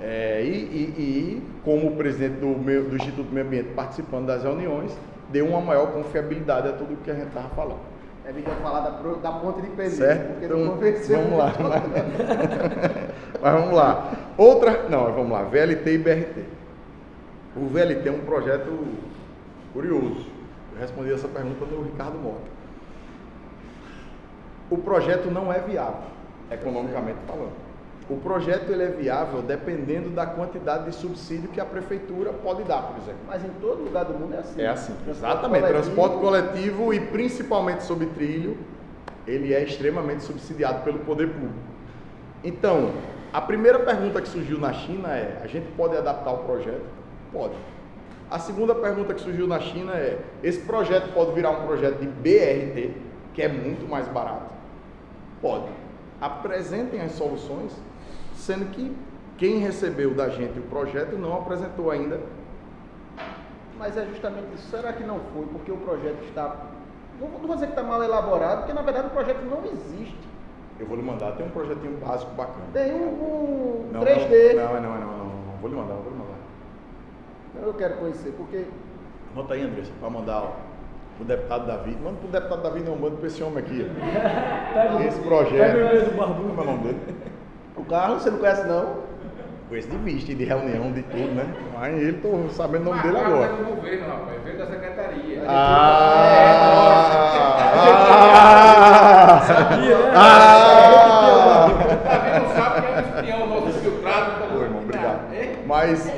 e como presidente do Instituto do Meio Ambiente participando das reuniões, deu uma maior confiabilidade a tudo o que a gente estava falando. Ele ia falar da ponte de Penedo, certo? porque Então, não convenceu. vamos lá. Mas vamos lá. Vamos lá, VLT e BRT. O VLT é um projeto curioso. Eu respondi essa pergunta do Ricardo Mota. O projeto não é viável, economicamente falando. O projeto ele é viável dependendo da quantidade de subsídio que a prefeitura pode dar, por exemplo. Mas em todo lugar do mundo é assim. É assim, exatamente. Transporte coletivo e principalmente sobre trilho, ele é extremamente subsidiado pelo poder público. Então, a primeira pergunta que surgiu na China é: a gente pode adaptar o projeto? Pode. A segunda pergunta que surgiu na China é: esse projeto pode virar um projeto de BRT, que é muito mais barato? Pode. Apresentem as soluções, sendo que quem recebeu da gente o projeto não apresentou ainda. Mas é justamente isso. Será que não foi porque o projeto está... Não vou dizer que está mal elaborado, porque na verdade o projeto não existe. Eu vou lhe mandar, tem um projetinho básico bacana. Tem um Não, 3D. Não. Vou lhe mandar. Eu quero conhecer, porque... Bota aí, Andressa, para mandar o deputado Davi. Manda pro deputado Davi, não, manda para esse homem aqui. Esse projeto. Como é o nome dele? O Carlos, você não conhece não? Conheço de vista, de reunião, de tudo, né? Mas ele, tô sabendo o nome dele Mas agora. é do governo, rapaz, veio da secretaria. Davi não sabe que é um espião nosso infiltrado. Pô, irmão, obrigado. Mas,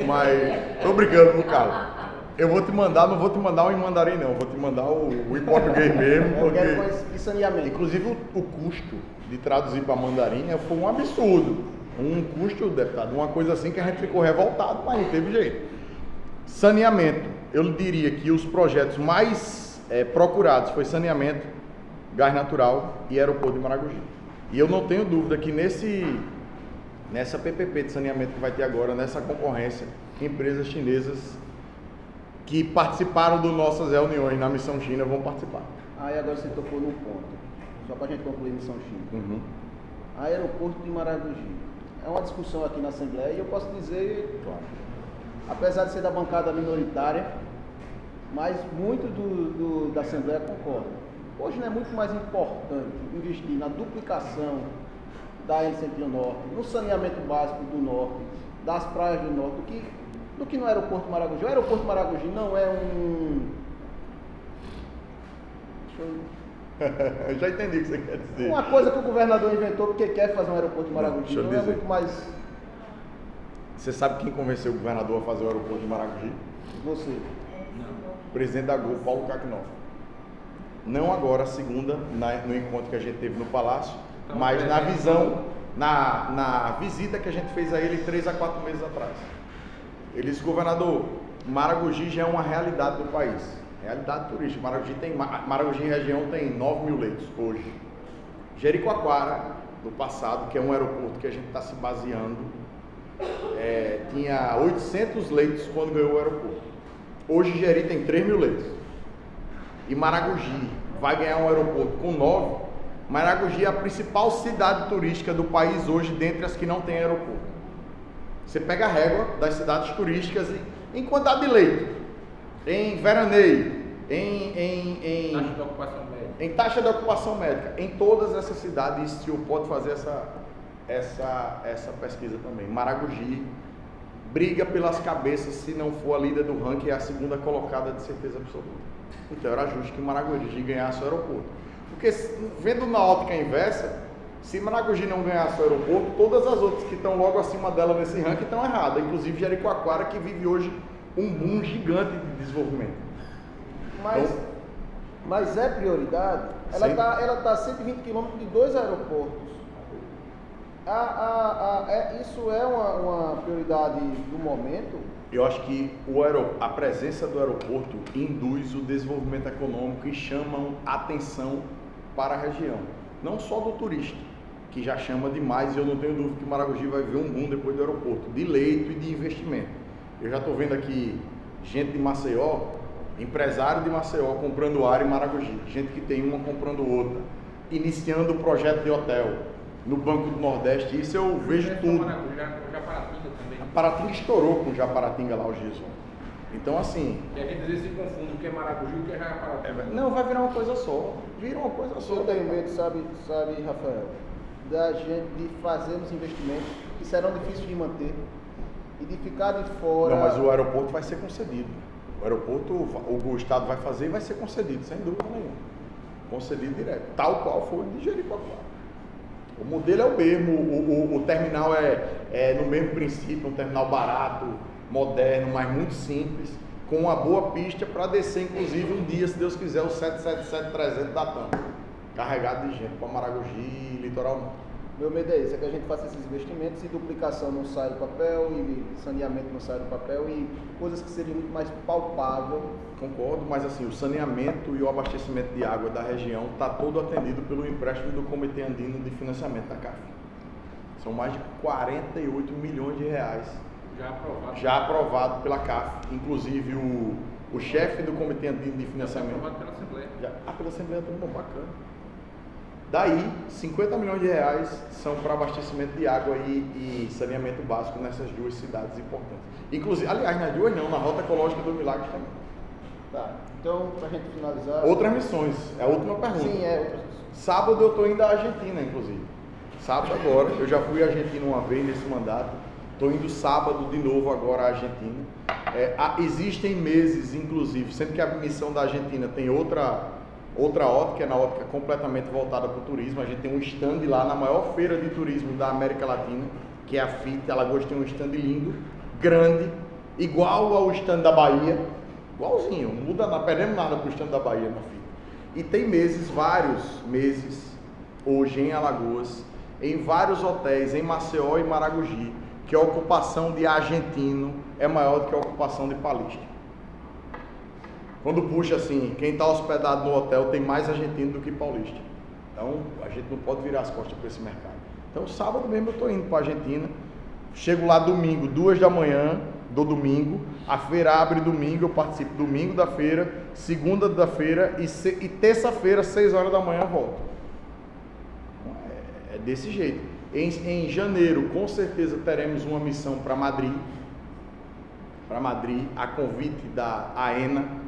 tô brincando no Carlos. Eu vou te mandar, não vou te mandar o em mandarim não, vou te mandar o em português mesmo, Eu quero porque... conhecer saneamento. Inclusive o custo de traduzir para mandarim foi um absurdo. Um custo, deputado, uma coisa assim que a gente ficou revoltado, mas não teve jeito. Saneamento, eu diria que os projetos mais procurados foi saneamento, gás natural e aeroporto de Maragogi. E eu não tenho dúvida que nessa PPP de saneamento que vai ter agora, nessa concorrência, empresas chinesas que participaram das nossas reuniões na Missão China vão participar. Aí agora você tocou num ponto, só para a gente concluir a Missão China. Uhum. Aeroporto de Maragogi. É uma discussão aqui na Assembleia e eu posso dizer, Claro. apesar de ser da bancada minoritária, mas muito da Assembleia concorda. Hoje não é muito mais importante investir na duplicação da L101 Norte, no saneamento básico do Norte, das praias do Norte, do que no aeroporto de Maragogi. O aeroporto de Maragogi não é um... Eu já entendi o que você quer dizer. Uma coisa que o governador inventou porque quer fazer um aeroporto de Maragogi. Deixa eu Não é dizer. muito mais Você sabe quem convenceu o governador a fazer o aeroporto de Maragogi? você. O presidente da Gol, Paulo Kakinoff. Não agora, segunda, no encontro que a gente teve no Palácio, Então, mas na presente. visão, na visita que a gente fez a ele 3 a 4 meses atrás. Ele disse: governador, Maragogi já é uma realidade do país. Realidade turística. Maragogi região tem 9 mil leitos hoje. Jericoacoara, do passado, que é um aeroporto que a gente está se baseando, tinha 800 leitos quando ganhou o aeroporto. Hoje Jeri tem 3 mil leitos. E Maragogi vai ganhar um aeroporto com 9. Maragogi é a principal cidade turística do país hoje, dentre as que não tem aeroporto. Você pega a régua das cidades turísticas em quantidade de leito, em veraneio, Taxa de ocupação média. em taxa de ocupação médica. Em todas essas cidades, o senhor pode fazer essa pesquisa também. Maragogi briga pelas cabeças, se não for a líder do ranking, é a segunda colocada de certeza absoluta. Então era justo que Maragogi ganhasse o aeroporto. Porque, vendo na ótica inversa, se Maragogi não ganhasse o aeroporto, todas as outras que estão logo acima dela nesse ranking estão erradas. Inclusive Jericoacoara, que vive hoje um boom gigante de desenvolvimento. Mas é prioridade. Ela Sempre. está a 120 quilômetros de 2 aeroportos. Isso é uma prioridade do momento? Eu acho que a presença do aeroporto induz o desenvolvimento econômico e chama atenção para a região. Não só do turista, que já chama demais, e eu não tenho dúvida que o Maragogi vai ver um boom depois do aeroporto, de leito e de investimento. Eu já estou vendo aqui gente de Maceió, empresário de Maceió comprando área em Maragogi, gente que tem uma comprando outra, iniciando o projeto de hotel no Banco do Nordeste, isso eu vejo tudo. Japaratinga também. A Paratinga estourou com o Japaratinga lá, o Gison. Então, assim... E aqui às vezes se confunde o que é Maragogi e o que é Japaratinga. Não, vai virar uma coisa só. Vira uma coisa só. Eu tenho medo, sabe, Rafael, da gente de fazermos investimentos que serão difíceis de manter e de ficar de fora. Não, mas o aeroporto vai ser concedido. O aeroporto, o Estado vai fazer e vai ser concedido, sem dúvida nenhuma. Concedido direto. Tal qual foi de Jericoacoara. O modelo é o mesmo, o terminal é no mesmo princípio, um terminal barato, moderno, mas muito simples, com uma boa pista para descer, inclusive, um dia, se Deus quiser, o 777-300 da TAM, carregado de gente para Maragogi e Litoral Norte. Meu medo é esse, é que a gente faça esses investimentos e duplicação não sai do papel, e saneamento não sai do papel, e coisas que seriam muito mais palpável. Concordo, mas assim, o saneamento e o abastecimento de água da região está todo atendido pelo empréstimo do Comitê Andino de Financiamento da CAF. São mais de 48 milhões de reais já aprovado pela CAF. Inclusive o chefe do Comitê Andino de Financiamento. Aprovado pela Assembleia. Pela Assembleia também, bacana. Daí, 50 milhões de reais são para abastecimento de água e saneamento básico nessas duas cidades importantes. Inclusive, aliás, nas duas não, na Rota Ecológica do Milagre também. Tá, então, para a gente finalizar... Outras missões, é a última pergunta. Sim, outras. Sábado eu estou indo à Argentina, inclusive. Sábado agora, eu já fui à Argentina uma vez nesse mandato, estou indo sábado de novo agora à Argentina. Existem meses, inclusive, sempre que a missão da Argentina tem outra ótica, na ótica completamente voltada para o turismo. A gente tem um stand lá na maior feira de turismo da América Latina, que é a FIT. Alagoas tem um stand lindo, grande, igual ao stand da Bahia, igualzinho, não muda nada, perdemos nada para o stand da Bahia na FIT. E tem meses, vários meses, hoje em Alagoas, em vários hotéis, em Maceió e Maragogi, que a ocupação de argentino é maior do que a ocupação de paulista. Quando puxa assim, quem está hospedado no hotel tem mais argentino do que paulista. Então, a gente não pode virar as costas para esse mercado. Então, sábado mesmo eu estou indo para a Argentina, chego lá domingo, 2 da manhã do domingo, a feira abre domingo, eu participo domingo da feira, segunda da feira e terça-feira, 6 horas da manhã, eu volto. É desse jeito. Em janeiro, com certeza, teremos uma missão para Madrid, a convite da AENA,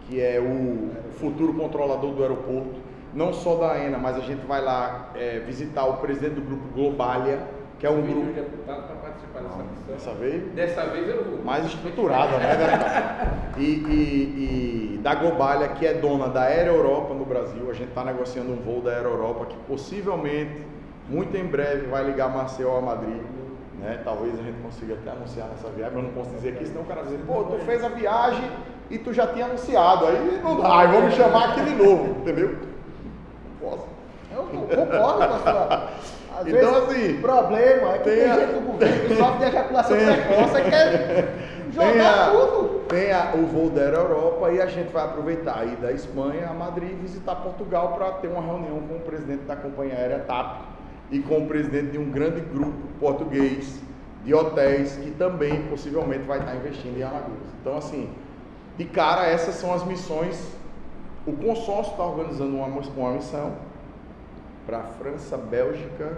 que é o futuro controlador do aeroporto, não só da AENA, mas a gente vai lá visitar o presidente do grupo Globalia, que é um grupo... deputado para participar dessa missão. Dessa vez eu vou. mais estruturada, né? E da Globalia, que é dona da Aero Europa no Brasil. A gente está negociando um voo da Aero Europa que possivelmente, muito em breve, vai ligar Maceió a Madrid. Né? Talvez a gente consiga até anunciar nessa viagem, mas eu não posso dizer aqui, senão o cara vai dizer, pô, tu fez a viagem e tu já tinha anunciado, aí não dá, aí vamos chamar aqui de novo, entendeu? Não posso. Eu concordo com a sua... Às Então, vezes, assim, o problema é que tem gente do governo que sofre de ejaculação precoce e quer jogar tudo. Tem o voo da Aero Europa e a gente vai aproveitar aí da Espanha a Madrid e visitar Portugal para ter uma reunião com o presidente da companhia aérea TAP e com o presidente de um grande grupo português de hotéis que também possivelmente vai estar investindo em Alagoas. Então, assim, de cara, essas são as missões. O consórcio está organizando uma missão para França, Bélgica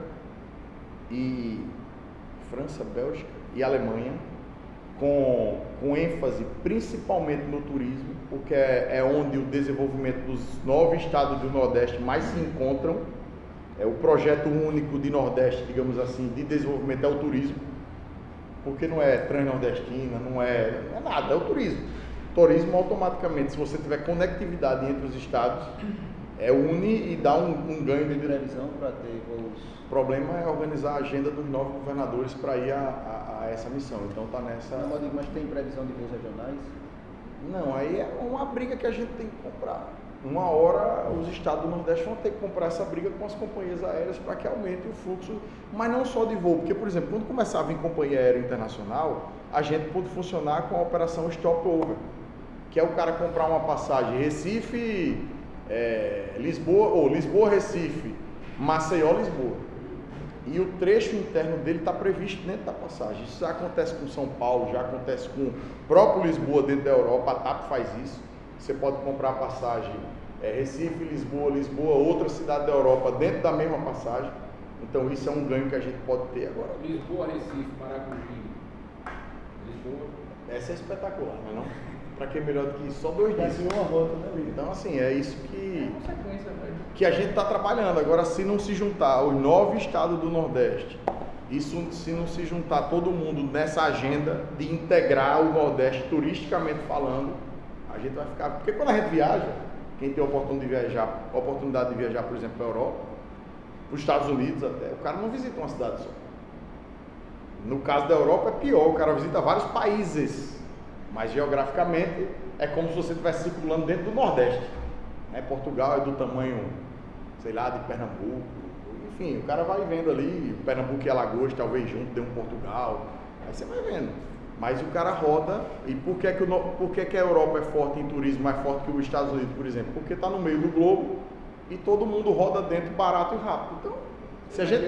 e Alemanha, com ênfase principalmente no turismo, porque é onde o desenvolvimento dos 9 estados do Nordeste mais se encontram. O projeto único de Nordeste, digamos assim, de desenvolvimento é o turismo, porque não é transnordestina, não é nada, é o turismo. Turismo automaticamente, se você tiver conectividade entre os estados, une e dá um ganho de previsão para ter voos. O problema é organizar a agenda dos 9 governadores para ir a essa missão. Então está nessa. Não, mas tem previsão de voos regionais? Não, aí é uma briga que a gente tem que comprar. Uma hora os estados do Nordeste vão ter que comprar essa briga com as companhias aéreas para que aumente o fluxo, mas não só de voo, porque, por exemplo, quando começava a vir companhia aérea internacional, a gente pôde funcionar com a operação stopover, que é o cara comprar uma passagem Recife, Lisboa, ou Lisboa, Recife, Maceió, Lisboa. e o trecho interno dele está previsto dentro da passagem. Isso já acontece com São Paulo, já acontece com o próprio Lisboa dentro da Europa, a TAP faz isso. Você pode comprar a passagem Recife, Lisboa, Lisboa, outra cidade da Europa dentro da mesma passagem. Então isso é um ganho que a gente pode ter agora. Lisboa, Recife, Maragogi. Lisboa. Essa é espetacular, não é não? Para que melhor do que isso? Só 2 dias. uma rota, né, William? Então assim, é isso É consequência, velho. que a gente está trabalhando. Agora, se não se juntar os 9 estados do Nordeste, isso se não se juntar todo mundo nessa agenda de integrar o Nordeste turisticamente falando, a gente vai ficar... Porque quando a gente viaja, quem tem a oportunidade de viajar, por exemplo, para a Europa, para os Estados Unidos até, o cara não visita uma cidade só. No caso da Europa é pior, o cara visita vários países, mas geograficamente é como se você estivesse circulando dentro do Nordeste. Portugal é do tamanho, sei lá, de Pernambuco, enfim, o cara vai vendo ali, Pernambuco e Alagoas talvez junto, dê um Portugal, aí você vai vendo. Mas o cara roda, e por que a Europa é forte em turismo, mais forte que os Estados Unidos, por exemplo? Porque está no meio do globo e todo mundo roda dentro barato e rápido. Então, se a gente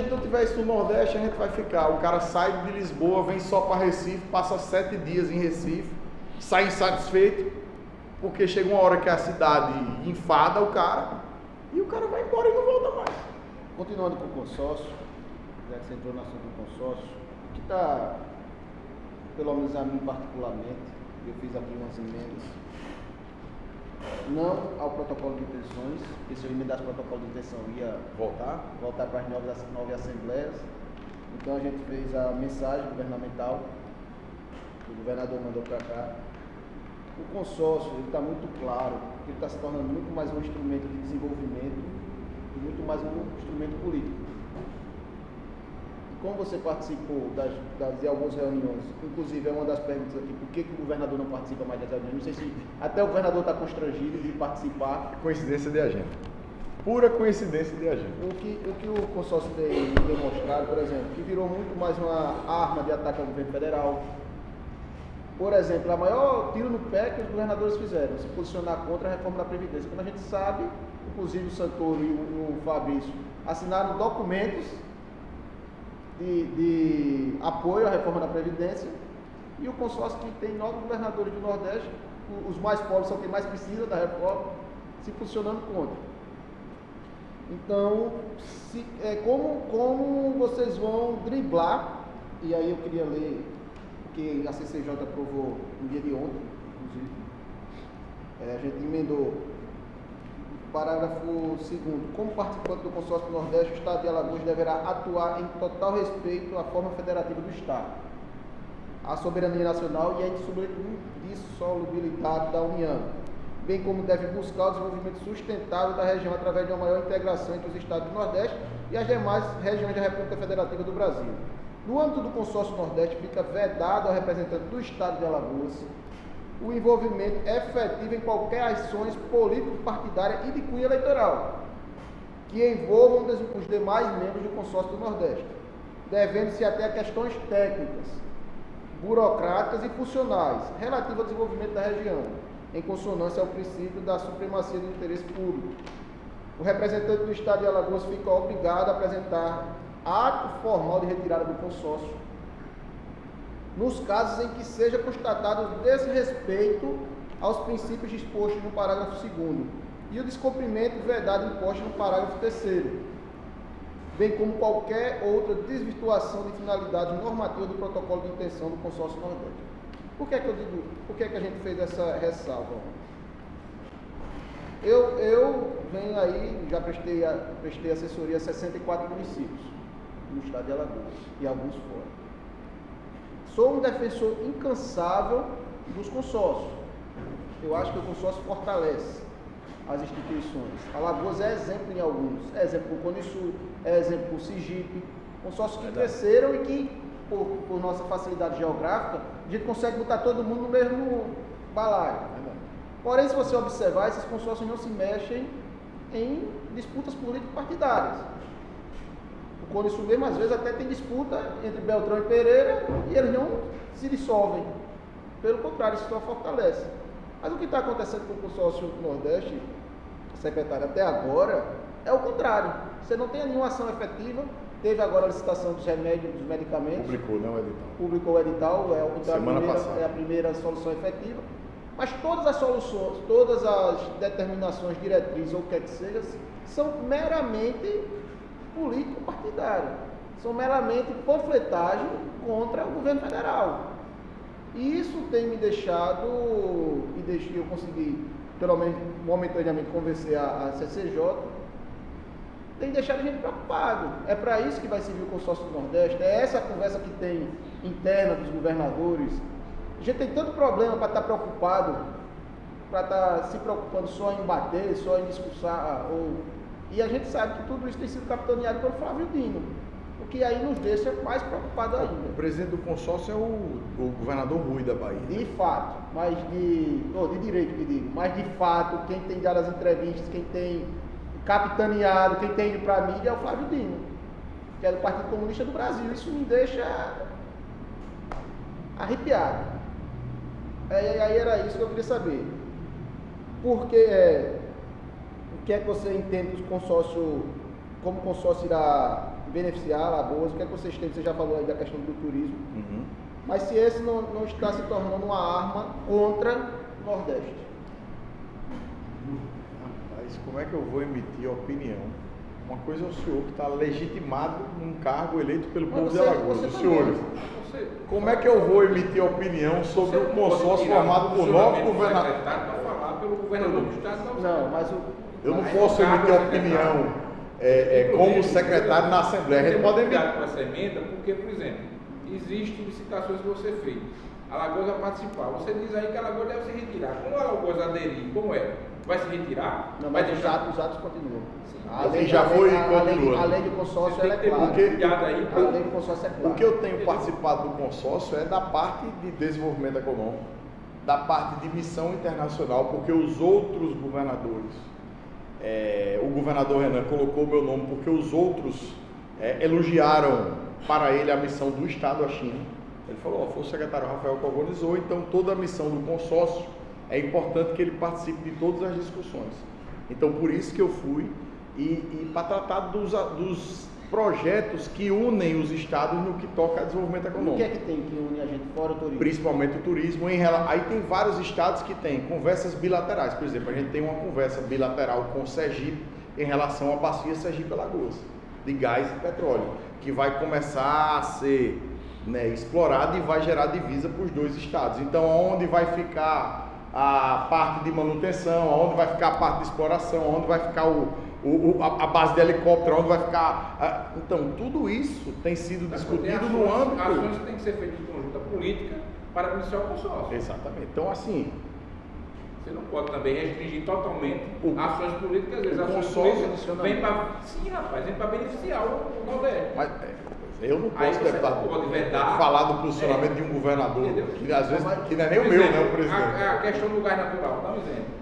não tiver isso no Nordeste, a gente vai ficar. O cara sai de Lisboa, vem só para Recife, passa 7 dias em Recife, sai insatisfeito, porque chega uma hora que a cidade enfada o cara, e o cara vai embora e não volta mais. Continuando com o consórcio, já que você entrou no assunto do consórcio, o que está, pelo menos a mim particularmente, eu fiz aqui umas emendas, não ao protocolo de intenções, porque se eu emendasse o protocolo de intenção ia voltar para as 9 assembleias. Então a gente fez a mensagem governamental, que o governador mandou para cá. O consórcio está muito claro, ele está se tornando muito mais um instrumento de desenvolvimento e muito mais um instrumento político. Como você participou de algumas reuniões, inclusive é uma das perguntas aqui, por que o governador não participa mais das reuniões? Não sei se até o governador está constrangido de participar. Coincidência de agenda. Pura coincidência de agenda. O que o consórcio tem demonstrado, por exemplo, que virou muito mais uma arma de ataque ao governo federal. Por exemplo, a maior tiro no pé que os governadores fizeram, se posicionar contra a reforma da Previdência. Quando a gente sabe, inclusive o Santoro e o Fabrício assinaram documentos de apoio à reforma da Previdência, e o consórcio, que tem 9 governadores do Nordeste, os mais pobres são quem mais precisa da reforma, se posicionando contra. Então, como vocês vão driblar, e aí eu queria ler o que a CCJ aprovou no dia de ontem, inclusive, a gente emendou. Parágrafo 2º. Como participante do consórcio do Nordeste, o Estado de Alagoas deverá atuar em total respeito à forma federativa do Estado, à soberania nacional e à indissolubilidade da União, bem como deve buscar o desenvolvimento sustentável da região através de uma maior integração entre os Estados do Nordeste e as demais regiões da República Federativa do Brasil. No âmbito do consórcio Nordeste, fica vedado ao representante do Estado de Alagoas o envolvimento efetivo em qualquer ações político-partidárias e de cunho eleitoral que envolvam os demais membros do consórcio do Nordeste, devendo-se até a questões técnicas, burocráticas e funcionais relativas ao desenvolvimento da região, em consonância ao princípio da supremacia do interesse público. O representante do Estado de Alagoas fica obrigado a apresentar ato formal de retirada do consórcio nos casos em que seja constatado o desrespeito aos princípios dispostos no parágrafo 2º e o descumprimento vedado imposto no parágrafo 3º, bem como qualquer outra desvirtuação de finalidade normativa do protocolo de intenção do consórcio Nordeste. Por que a gente fez essa ressalva? Eu venho aí, já prestei assessoria a 64 municípios no estado de Alagoas e alguns fora. Sou um defensor incansável dos consórcios. Eu acho que o consórcio fortalece as instituições. Alagoas é exemplo em alguns. É exemplo por Conisul, é exemplo por Sergipe. Consórcios que cresceram e que, por nossa facilidade geográfica, a gente consegue botar todo mundo no mesmo balaio. Porém, se você observar, esses consórcios não se mexem em disputas político-partidárias. O Conisul mesmo, às vezes, até tem disputa entre Beltrão e Pereira e eles não se dissolvem. Pelo contrário, isso só fortalece. Mas o que está acontecendo com o consórcio Nordeste, secretário, até agora, é o contrário. Você não tem nenhuma ação efetiva. Teve agora a licitação dos remédios, dos medicamentos. Publicou, não, edital. Publicou o edital, Semana passada. é a primeira solução efetiva. Mas todas as soluções, todas as determinações, diretrizes ou o que quer que seja, são meramente político-partidárias. São meramente panfletagem contra o governo federal. E isso tem me deixado, eu consegui, pelo menos momentaneamente, convencer a CCJ, tem deixado a gente preocupado. É para isso que vai servir o consórcio do Nordeste, é essa conversa que tem interna dos governadores. A gente tem tanto problema para estar preocupado, para estar se preocupando só em bater, só em discursar, e a gente sabe que tudo isso tem sido capitaneado pelo Flávio Dino, o que aí nos deixa mais preocupados ainda. O presidente do consórcio é o governador Rui da Bahia. De fato, mas de direito que digo, mas de fato, quem tem dado as entrevistas, quem tem capitaneado, quem tem ido para a mídia é o Flávio Dino, que é do Partido Comunista do Brasil. Isso me deixa arrepiado. Aí era isso que eu queria saber. Porque o que é que você entende do consórcio, como o consórcio irá beneficiar Alagoas, o que é que vocês têm? Você já falou aí da questão do turismo, mas se esse não está se tornando uma arma contra o Nordeste? Mas como é que eu vou emitir opinião? Uma coisa é o senhor que está legitimado num cargo eleito pelo povo de Alagoas. Os senhores. Como é que eu vou emitir opinião sobre o consórcio formado por 9 governadores? Para falar pelo governador do estado. Não, mas eu não posso emitir opinião como secretário na Assembleia. A gente pode emitir. Com essa emenda, porque, por exemplo, existem licitações que você fez. Alagoas vai participar. Você diz aí que Alagoas deve se retirar. Como Alagoas aderir, como é? Vai se retirar? Não, vai mas deixar? os atos continuam. A lei já foi e continua. A lei do consórcio Você ela tem é que clara. ter cuidado aí. A lei do consórcio é clara. O que eu tenho participado do consórcio é da parte de desenvolvimento econômico, da parte de missão internacional, porque os outros governadores, o governador Renan colocou o meu nome porque os outros elogiaram para ele a missão do Estado à China. Ele falou, foi o secretário Rafael que organizou, então toda a missão do consórcio é importante que ele participe de todas as discussões. Então por isso que eu fui e para tratar dos projetos que unem os estados no que toca a desenvolvimento econômico. O que é que tem que une a gente fora o turismo? Principalmente o turismo. Aí tem vários estados que têm conversas bilaterais. Por exemplo, a gente tem uma conversa bilateral com o Sergipe em relação à bacia Sergipe-Alagoas, de gás e petróleo, que vai começar a ser explorado e vai gerar divisa para os dois estados. Então, onde vai ficar a parte de manutenção, onde vai ficar a parte de exploração, onde vai ficar a base de helicóptero, onde vai ficar... Então, tudo isso tem sido discutido no âmbito... As ações têm que ser feitas em conjunta política para beneficiar o consórcio. Exatamente. Então, assim... Você não pode também restringir totalmente ações políticas. Às vezes ações políticas vêm para... Sim, rapaz, vem para beneficiar o Nordeste. Mas eu não posso, deputado, falar do posicionamento de um governador, que às vezes que não é nem o meu, né, o presidente. A questão do gás natural, dá um exemplo.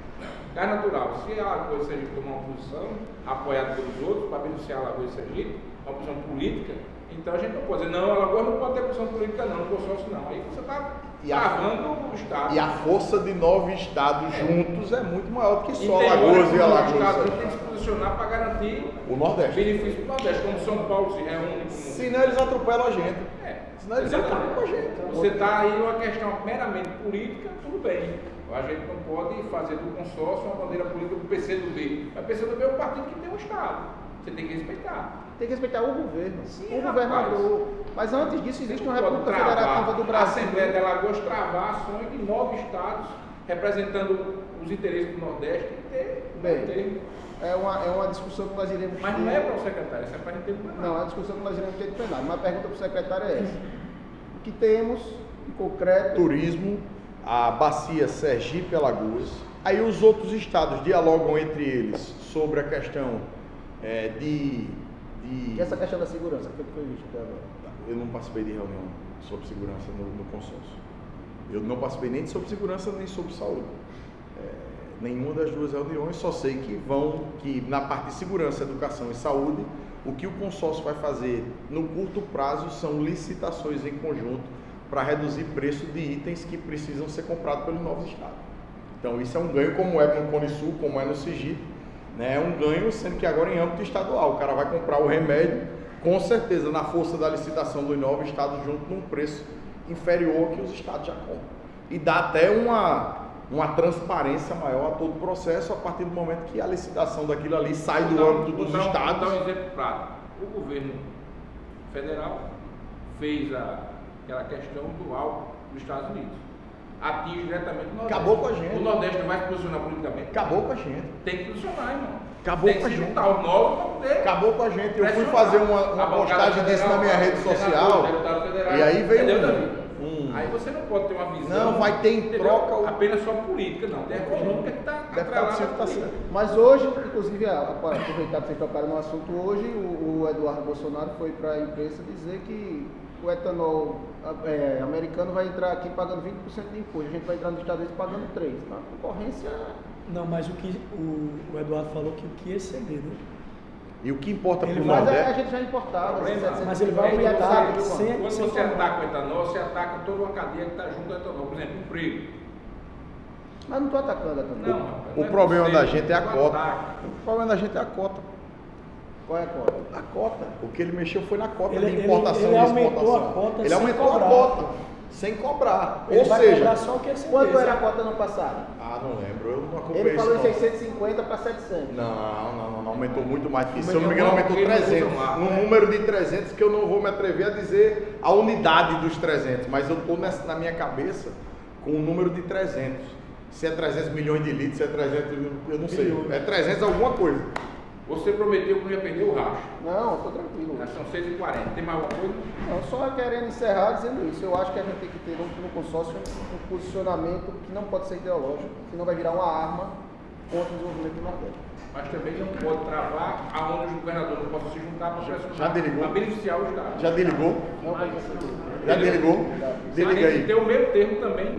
Gás natural, se a Alagoas e Sergipe tomar uma posição apoiada pelos outros para beneficiar a Alagoas e Sergipe, uma posição política, então a gente não pode dizer, não, a Alagoas não pode ter posição política não, no consórcio não. Aí você está travando o Estado. E a força de 9 estados juntos é muito maior do que só Alagoas e Alagoas. O Estado tem que se posicionar para garantir o Nordeste. Benefício do Nordeste, como São Paulo se reúne. Senão eles atropelam a gente. Senão eles atropelam a gente. Você está aí numa questão meramente política, tudo bem. A gente não pode fazer do consórcio uma bandeira política do PCdoB. Mas o PCdoB é um partido que tem um Estado. Você tem que respeitar. Tem que respeitar o governo, Sim, o governador. Mas antes disso existe uma República Federativa do A Brasil. Assembleia de Alagoas travar ações de 9 estados representando os interesses do Nordeste. Bem, é uma discussão que nós iremos ter. Mas não é para o secretário, isso é para a gente ter plenário. Não, é uma discussão que nós iremos ter de plenário. Uma pergunta para o secretário é essa. O que temos em concreto? Turismo, a bacia Sergipe-Alagoas. Aí os outros estados dialogam entre eles sobre a questão E essa questão da segurança, o que foi visto até agora? Eu não participei de reunião sobre segurança no consórcio. Eu não participei nem sobre segurança nem sobre saúde. Nenhuma das duas reuniões, só sei que na parte de segurança, educação e saúde, o que o consórcio vai fazer no curto prazo são licitações em conjunto para reduzir preço de itens que precisam ser comprados pelos novos estados. Então isso é um ganho, como é no Cone Sul, como é no Sergipe, né? É um ganho, sendo que agora em âmbito estadual. O cara vai comprar o remédio, com certeza, na força da licitação do Inova, o Estado junto num preço inferior que os estados já compram. E dá até uma transparência maior a todo o processo a partir do momento que a licitação daquilo ali sai do âmbito dos estados. Vou dar um exemplo prático. O governo federal fez aquela questão do álcool dos Estados Unidos. Atinge diretamente o Nordeste. Acabou com a gente. O Nordeste não vai se posicionar politicamente? Acabou com a gente. Tem que posicionar, irmão. Acabou tem com a que se gente. juntar os novos para poder. Acabou com a gente. Eu fui pressionar. fazer A uma bancada postagem disso na federal, minha rede senador, social. deputado federal, E aí veio entendeu, Davi? Aí Aí você não pode ter uma visão. Não, vai ter em entendeu? troca apenas só política, não. Tem a econômica que está Deputado Silvio está certo. Mas hoje, inclusive, aproveitar que vocês tocaram no assunto, hoje o Eduardo Bolsonaro foi para a imprensa dizer que o etanol americano vai entrar aqui pagando 20% de imposto, a gente vai entrar nos Estados Unidos pagando 3%. Então, a concorrência... Não, mas o que o Eduardo falou que o que ia exceder, né? E o que importa para o Mas a Nordeste... gente já importava. Mas ele vai aumentar sem Quando você falar. ataca o etanol, você ataca toda uma cadeia que está junto ao etanol. Por exemplo, emprego. Mas não estou atacando a Não, rapaz, O não é problema você, da gente é a não cota. ataca. O problema da gente é a cota. Qual é a cota? A cota. O que ele mexeu foi na cota Ele- de importação ele e aumentou exportação. a cota Ele sem aumentou cobrar. a cota sem cobrar. Ele Ou vai seja... cobrar só o que exceder. Quanto era a cota no passado? Ah, não lembro. Eu não acompanhei Ele falou em isso, não. 650 para 700. Não, aumentou muito mais que isso. Se eu não Aumentou me engano, aumentou porque eles 300. usam lá, Um né? número de 300 que eu não vou me atrever a dizer a unidade dos 300, mas eu estou na minha cabeça com o número de 300. Se é 300 milhões de litros, se é 300, eu não sei. É 300 alguma coisa. Você prometeu que não ia perder o racho. Não, estou tranquilo. Já são 6h40. Tem mais alguma coisa? Não, só querendo encerrar dizendo isso. Eu acho que a gente tem que ter no consórcio um posicionamento que não pode ser ideológico, senão vai virar uma arma contra o desenvolvimento do Nordeste. Mas também não pode travar aonde os governadores não possam se juntar para pressionar. Já desligou? Para beneficiar o Estado. Já desligou? Não pode ser. Já desligou? Tem Desliga que aí. ter o meio termo também